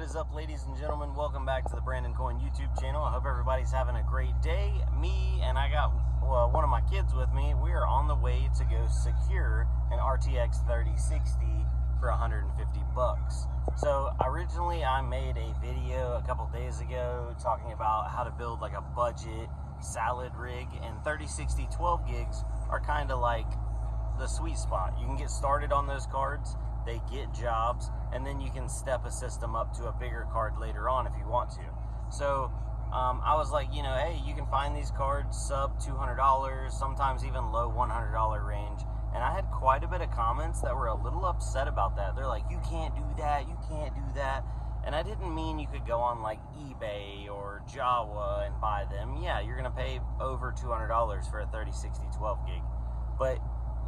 is up, ladies and gentlemen? Welcome back to the BCOIN YouTube channel. I hope everybody's having a great day. Me and I got one of my kids with me. We are on the way to go secure an RTX 3060 for 150 bucks. So originally I made a video a couple days ago talking about how to build like a budget salad rig, and 3060 12 gigs are kind of like the sweet spot. You can get started on those cards, they get jobs, and then you can step a system up to a bigger card later on if you want to. So I was like, hey, you can find these cards sub $200, sometimes even low $100 range. And I had quite a bit of comments that were a little upset about that. They're like, you can't do that, you can't do that. And I didn't mean you could go on like eBay or Jawa and buy them. Yeah, you're gonna pay over $200 for a 3060 12 gig. But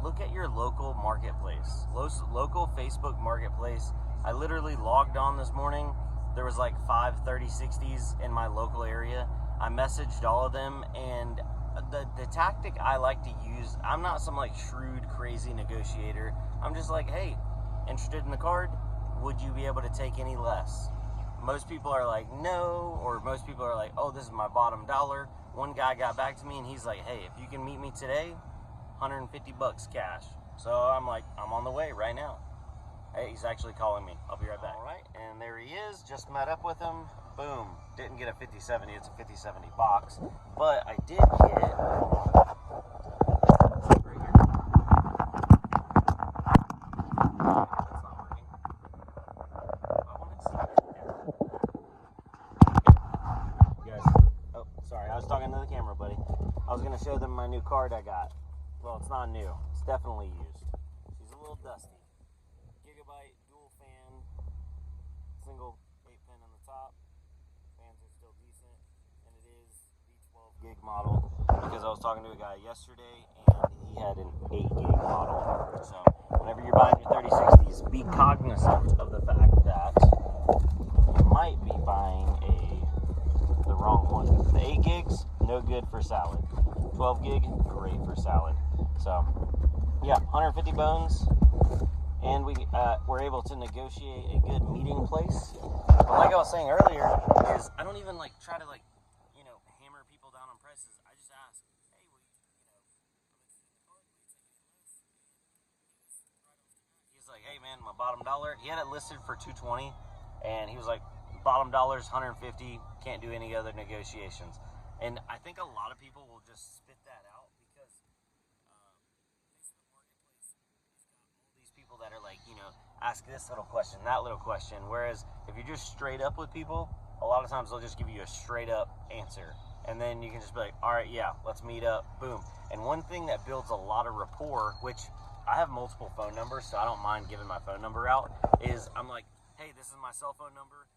look at your local marketplace, local Facebook marketplace. I literally logged on this morning. There was like 5 3060s in my local area. I messaged all of them, and the tactic I like to use, I'm not some like shrewd, crazy negotiator. I'm just like, hey, interested in the card? Would you be able to take any less? Most people are like, no, or most people are like, oh, this is my bottom dollar. One guy got back to me and he's like, hey, if you can meet me today, 150 bucks cash. So I'm like, I'm on the way right now. Hey, he's actually calling me. I'll be right back. All right, and there he is. Just met up with him. Boom. Didn't get a 5070. It's a 5070 box. But I did get... Right here. That's not working. I want to see it. You guys... Oh, sorry. I was talking to the camera, buddy. I was going to show them my new card I got. Well, it's not new. It's definitely used. She's a little dusty. Gigabyte dual fan, single 8-pin on the top. Fans are still decent, and it is the 12 gig model because I was talking to a guy yesterday and he had an 8 gig model. So whenever you're buying your 3060s, be cognizant of the fact that you might be buying the wrong one. The 8 gigs, no good for salad. 12 gig, great for salad. So, yeah, 150 bones, and we were able to negotiate a good meeting place. But like I was saying earlier, is I don't even like try to hammer people down on prices. I just ask, hey, he's like, hey man, my bottom dollar. He had it listed for 220, and he was like, bottom dollar's 150. Can't do any other negotiations. And I think a lot of people will just spit that out because Facebook Marketplace has got all these people that are like, ask this little question, that little question. Whereas if you're just straight up with people, a lot of times they'll just give you a straight up answer. And then you can just be like, all right, yeah, let's meet up, boom. And one thing that builds a lot of rapport, which I have multiple phone numbers, so I don't mind giving my phone number out, is I'm like, hey, this is my cell phone number.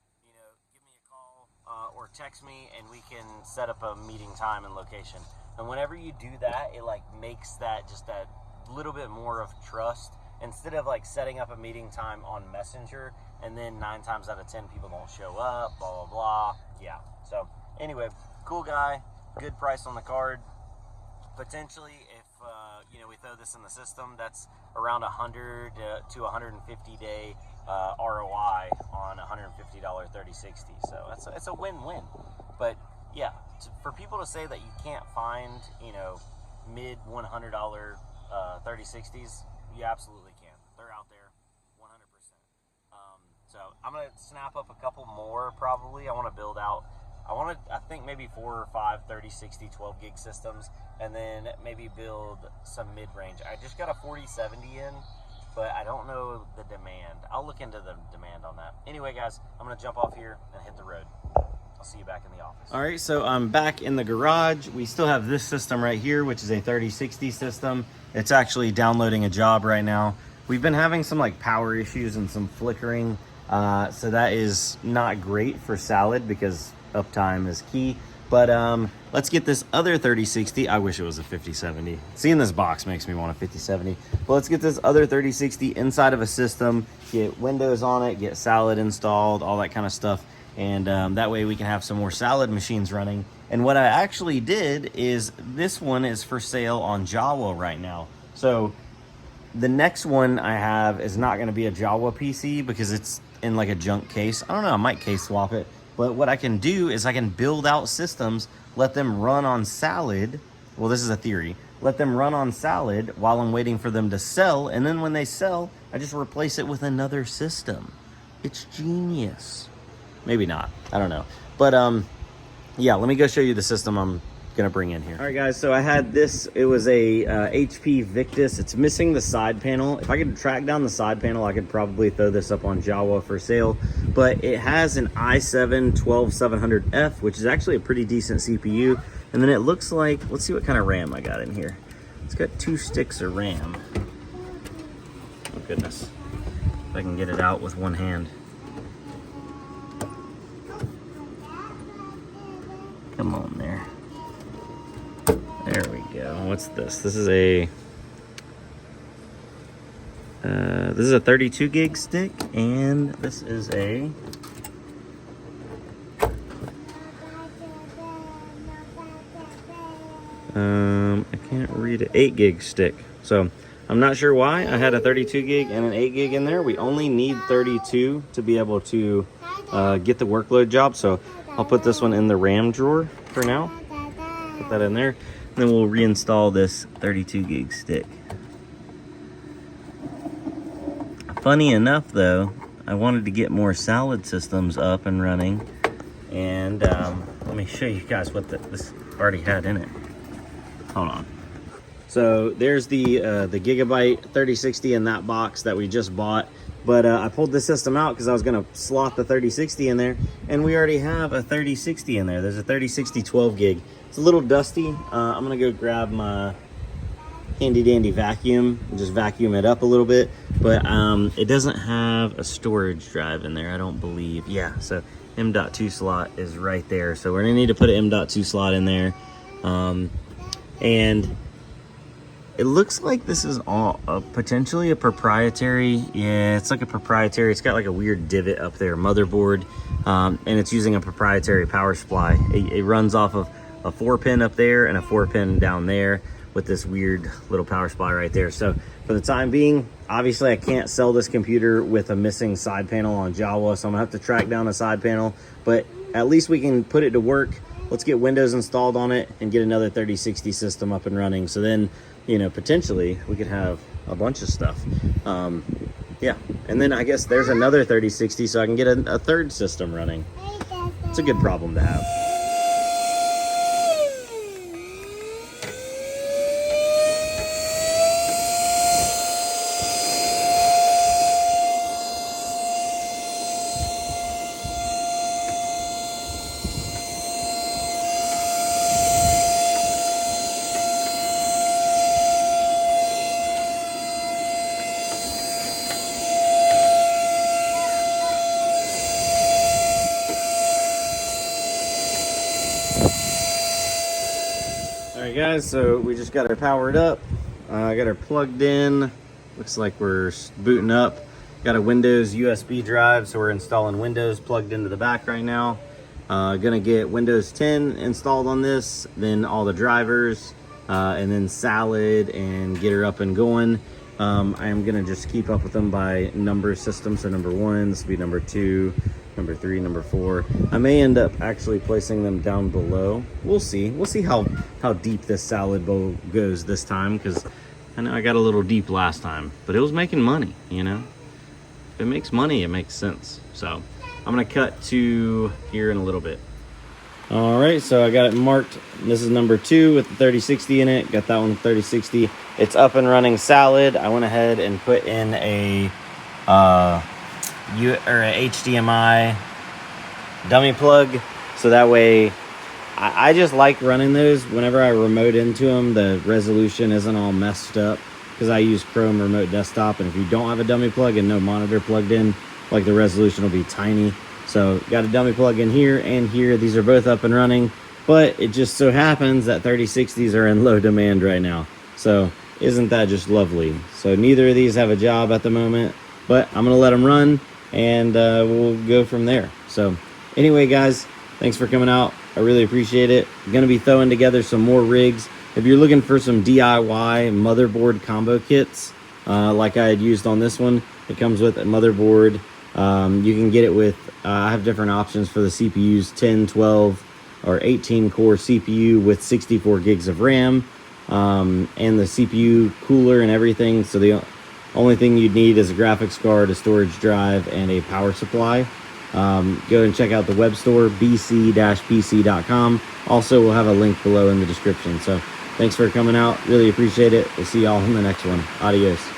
Or text me and we can set up a meeting time and location. And whenever you do that, it like makes that just that little bit more of trust, instead of like setting up a meeting time on Messenger and then 9 times out of 10 people don't show up, blah blah blah. Yeah, so anyway, cool guy, good price on the card. Potentially, if we throw this in the system, that's around 100 to 150 day ROI on $150 3060. So it's a win-win. But yeah, for people to say that you can't find mid $100 3060s, you absolutely can. They're out there 100%. So I'm gonna snap up a couple more probably. I want to build out. I think maybe 4 or 5 3060 12 gig systems, and then maybe build some mid-range. I just got a 4070 in, but I don't know the demand. I'll look into the demand on that. Anyway, guys, I'm going to jump off here and hit the road. I'll see you back in the office. All right, so I'm back in the garage. We still have this system right here, which is a 3060 system. It's actually downloading a job right now. We've been having some like power issues and some flickering, so that is not great for salad because uptime is key. But let's get this other 3060. I wish it was a 5070. Seeing this box makes me want a 5070. But let's get this other 3060 inside of a system, get Windows on it, get salad installed, all that kind of stuff. And that way we can have some more salad machines running. And what I actually did is this one is for sale on Jawa right now. So the next one I have is not going to be a Jawa PC because it's in like a junk case. I don't know, I might case swap it. But what I can do is I can build out systems, let them run on salad. Well, this is a theory. Let them run on salad while I'm waiting for them to sell. And then when they sell, I just replace it with another system. It's genius. Maybe not, I don't know. But yeah, let me go show you the system I'm gonna bring in here. All right guys, so I had this, it was a HP Victus. It's missing the side panel. If I could track down the side panel, I could probably throw this up on Jawa for sale, but it has an i7-12700F, which is actually a pretty decent CPU. And then it looks like, let's see what kind of RAM I got in here. It's got 2 sticks of RAM. Oh goodness, if I can get it out with one hand. Come on there. There we go. What's this? This is a 32 gig stick, and this is a I can't read it, 8 gig stick. So I'm not sure why I had a 32 gig and an 8 gig in there. We only need 32 to be able to get the workload job. So I'll put this one in the RAM drawer for now. Put that in there. And then we'll reinstall this 32 gig stick. Funny enough though, I wanted to get more salad systems up and running. And let me show you guys what this already had in it. Hold on. So there's the Gigabyte 3060 in that box that we just bought. But I pulled the system out because I was going to slot the 3060 in there. And we already have a 3060 in there. There's a 3060 12 gig. It's a little dusty. I'm going to go grab my handy dandy vacuum and just vacuum it up a little bit. But it doesn't have a storage drive in there, I don't believe. Yeah, so M.2 slot is right there. So we're going to need to put an M.2 slot in there. And it looks like this is all potentially a proprietary. Yeah, it's like a proprietary. It's got like a weird divot up there, motherboard, and it's using a proprietary power supply. It runs off of a 4-pin up there and a 4-pin down there with this weird little power supply right there. So for the time being, obviously I can't sell this computer with a missing side panel on Jawa, so I'm gonna have to track down a side panel, but at least we can put it to work. Let's get Windows installed on it and get another 3060 system up and running. So then, you know, potentially we could have a bunch of stuff. Yeah, and then I guess there's another 3060 so I can get a third system running. It's a good problem to have. Alright guys, so we just got her powered up. I got her plugged in. Looks like we're booting up. Got a Windows USB drive, so we're installing Windows plugged into the back right now. Gonna get Windows 10 installed on this, then all the drivers, and then Salad, and get her up and going. I am gonna just keep up with them by number system. So number 1, this will be number 2, number 3, number 4. I may end up actually placing them down below. We'll see. We'll see how deep this salad bowl goes this time, because I know I got a little deep last time, but it was making money, you know? If it makes money, it makes sense. So I'm gonna cut to here in a little bit. All right, so I got it marked. This is number 2 with the 3060 in it. Got that one with 3060. It's up and running Salad. I went ahead and put in a HDMI dummy plug, so that way I just like running those. Whenever I remote into them, the resolution isn't all messed up, because I use Chrome Remote Desktop, and if you don't have a dummy plug and no monitor plugged in, like, the resolution will be tiny. So got a dummy plug in here and here. These are both up and running, but it just so happens that 3060s are in low demand right now. So isn't that just lovely? So neither of these have a job at the moment, but I'm gonna let them run, and we'll go from there. So anyway guys, thanks for coming out. I really appreciate it. I'm gonna be throwing together some more rigs. If you're looking for some DIY motherboard combo kits, like I had used on this one, it comes with a motherboard, You can get it with, I have different options for the CPUs, 10, 12, or 18 core CPU with 64 gigs of RAM, and the CPU cooler and everything. So the only thing you'd need is a graphics card, a storage drive, and a power supply. Go and check out the web store, bc-pc.com. Also, we'll have a link below in the description. So thanks for coming out. Really appreciate it. We'll see y'all in the next one. Adios.